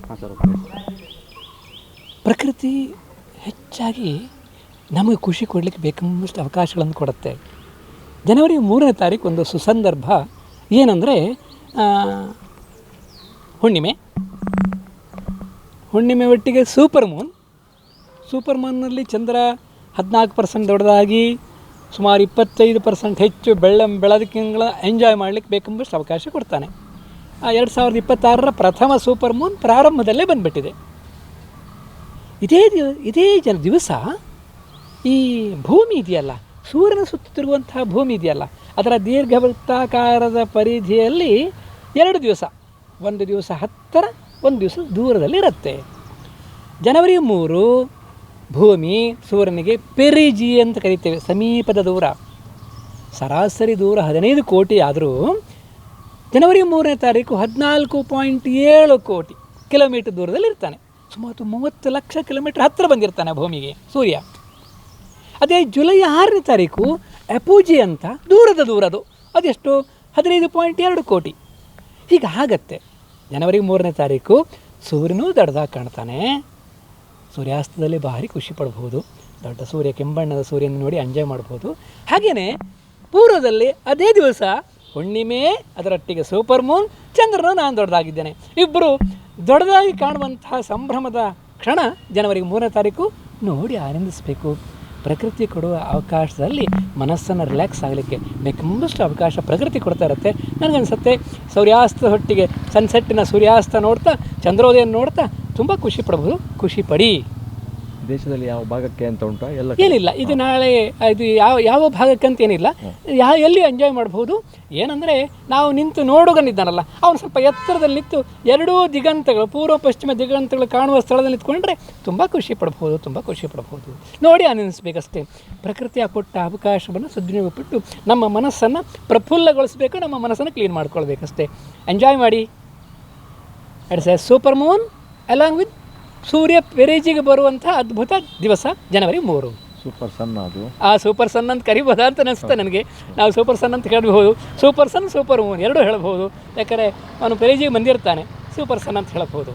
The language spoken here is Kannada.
ಹಾಂ ಸರ್, ಓಕೆ. ಪ್ರಕೃತಿ ಹೆಚ್ಚಾಗಿ ನಮಗೆ ಖುಷಿ ಕೊಡಲಿಕ್ಕೆ ಬೇಕಂಬಷ್ಟು ಅವಕಾಶಗಳನ್ನು ಕೊಡುತ್ತೆ. ಜನವರಿ 3ನೇ ತಾರೀಕು ಒಂದು ಸುಸಂದರ್ಭ ಏನಂದರೆ ಹುಣ್ಣಿಮೆ ಒಟ್ಟಿಗೆ ಸೂಪರ್ ಮೂನ್ನಲ್ಲಿ ಚಂದ್ರ 14% ದೊಡ್ಡದಾಗಿ ಸುಮಾರು 25% ಹೆಚ್ಚು ಬೆಳದಿಂಗಳ ಎಂಜಾಯ್ ಮಾಡಲಿಕ್ಕೆ ಬೇಕೆಂಬಷ್ಟು ಅವಕಾಶ ಕೊಡ್ತಾನೆ. 2026ರ ಪ್ರಥಮ ಸೂಪರ್ ಮೂನ್ ಪ್ರಾರಂಭದಲ್ಲೇ ಬಂದುಬಿಟ್ಟಿದೆ. ಇದೇ ದಿವಸ ಈ ಭೂಮಿ ಇದೆಯಲ್ಲ, ಸೂರ್ಯನ ಸುತ್ತುತ್ತಿರುವಂತಹ ಭೂಮಿ ಇದೆಯಲ್ಲ, ಅದರ ದೀರ್ಘವೃತ್ತಾಕಾರದ ಪರಿಧಿಯಲ್ಲಿ 2 ದಿವಸ, ಒಂದು ದಿವಸ ಹತ್ತಿರ, ಒಂದು ದಿವಸ ದೂರದಲ್ಲಿರುತ್ತೆ. ಜನವರಿ 3 ಭೂಮಿ ಸೂರ್ಯನಿಗೆ ಪೆರಿಜಿ ಅಂತ ಕರಿತೇವೆ, ಸಮೀಪದ ದೂರ. ಸರಾಸರಿ ದೂರ 15 ಕೋಟಿ ಆದರೂ ಜನವರಿ 3ನೇ ತಾರೀಕು 14.7 ಕೋಟಿ ಕಿಲೋಮೀಟರ್ ದೂರದಲ್ಲಿ ಇರ್ತಾನೆ. ಸುಮಾರು 30 ಲಕ್ಷ ಕಿಲೋಮೀಟರ್ ಹತ್ತಿರ ಬಂದಿರ್ತಾನೆ ಭೂಮಿಗೆ ಸೂರ್ಯ. ಅದೇ ಜುಲೈ 6ನೇ ತಾರೀಕು ಅಪೋಜಿ ಅಂತ ದೂರದು, ಅದೆಷ್ಟು 15.2 ಕೋಟಿ. ಹೀಗಾಗತ್ತೆ. ಜನವರಿ 3ನೇ ತಾರೀಕು ಸೂರ್ಯನೂ ದೊಡ್ಡದಾಗಿ ಕಾಣ್ತಾನೆ. ಸೂರ್ಯಾಸ್ತದಲ್ಲಿ ಭಾರಿ ಖುಷಿ ಪಡ್ಬೋದು. ದೊಡ್ಡ ಸೂರ್ಯ, ಕೆಂಬಣ್ಣದ ಸೂರ್ಯನ ನೋಡಿ ಎಂಜಾಯ್ ಮಾಡ್ಬೋದು. ಹಾಗೆಯೇ ಪೂರ್ವದಲ್ಲಿ ಅದೇ ದಿವಸ ಹುಣ್ಣಿಮೆ, ಅದರೊಟ್ಟಿಗೆ ಸೂಪರ್ ಮೂನ್, ಚಂದ್ರನು ನಾನು ದೊಡ್ಡದಾಗಿದ್ದೇನೆ. ಇಬ್ಬರು ದೊಡ್ಡದಾಗಿ ಕಾಣುವಂತಹ ಸಂಭ್ರಮದ ಕ್ಷಣ ಜನವರಿ 3ನೇ ತಾರೀಕು ನೋಡಿ ಆನಂದಿಸಬೇಕು. ಪ್ರಕೃತಿ ಕೊಡುವ ಅವಕಾಶದಲ್ಲಿ ಮನಸ್ಸನ್ನು ರಿಲ್ಯಾಕ್ಸ್ ಆಗಲಿಕ್ಕೆ ಬೇಕೆಂಬಷ್ಟು ಅವಕಾಶ ಪ್ರಕೃತಿ ಕೊಡ್ತಾ ಇರುತ್ತೆ. ನನಗನ್ಸುತ್ತೆ ಸೂರ್ಯಾಸ್ತದ ಹೊಟ್ಟಿಗೆ ಸನ್ಸೆಟ್ಟಿನ ಸೂರ್ಯಾಸ್ತ ನೋಡ್ತಾ, ಚಂದ್ರೋದಯ ನೋಡ್ತಾ ತುಂಬ ಖುಷಿ ಪಡ್ಬೋದು. ಖುಷಿ ಪಡಿ. ದೇಶದಲ್ಲಿ ಯಾವ ಭಾಗಕ್ಕೆ ಅಂತ ಉಂಟಾ? ಏನಿಲ್ಲ, ಇದು ನಾಳೆ ಇದು ಯಾವ ಭಾಗಕ್ಕೆ ಅಂತ ಏನಿಲ್ಲ, ಎಲ್ಲಿ ಎಂಜಾಯ್ ಮಾಡ್ಬೋದು. ಏನಂದರೆ ನಾವು ನಿಂತು ನೋಡುಗನಿದ್ದಾನಲ್ಲ, ಅವನು ಸ್ವಲ್ಪ ಎತ್ತರದಲ್ಲಿ ನಿಂತು ಎರಡೂ ದಿಗಂತಗಳು, ಪೂರ್ವ ಪಶ್ಚಿಮ ದಿಗಂತಗಳು ಕಾಣುವ ಸ್ಥಳದಲ್ಲಿ ನಿಂತ್ಕೊಂಡ್ರೆ ತುಂಬ ಖುಷಿ ಪಡ್ಬೋದು. ನೋಡಿ ಆನಂದಿಸಬೇಕಷ್ಟೇ. ಪ್ರಕೃತಿಯ ಕೊಟ್ಟ ಅವಕಾಶವನ್ನು ಸದ್ವಿನಿಯೋಗಪಟ್ಟು ನಮ್ಮ ಮನಸ್ಸನ್ನು ಪ್ರಫುಲ್ಲಗೊಳಿಸಬೇಕು, ನಮ್ಮ ಮನಸ್ಸನ್ನು ಕ್ಲೀನ್ ಮಾಡ್ಕೊಳ್ಬೇಕಷ್ಟೇ. ಎಂಜಾಯ್ ಮಾಡಿ. It's a super moon along with ಸೂರ್ಯ ಪೆರೇಜಿಗೆ ಬರುವಂಥ ಅದ್ಭುತ ದಿವಸ ಜನವರಿ 3. ಸೂಪರ್ ಸನ್. ಅದು ಸೂಪರ್ ಸನ್ ಅಂತ ಕರಿಬೋದಾ ಅಂತ ಅನಿಸುತ್ತೆ ನನಗೆ. ನಾವು ಸೂಪರ್ ಸನ್ ಅಂತ ಹೇಳ್ಬೋದು, ಸೂಪರ್ ಸನ್, ಸೂಪರ್ ಮೂನ್ ಎರಡೂ ಹೇಳ್ಬೋದು. ಯಾಕಂದರೆ ಅವನು ಪೆರೇಜಿಗೆ ಬಂದಿರ್ತಾನೆ, ಸೂಪರ್ ಸನ್ ಅಂತ ಹೇಳ್ಬೋದು.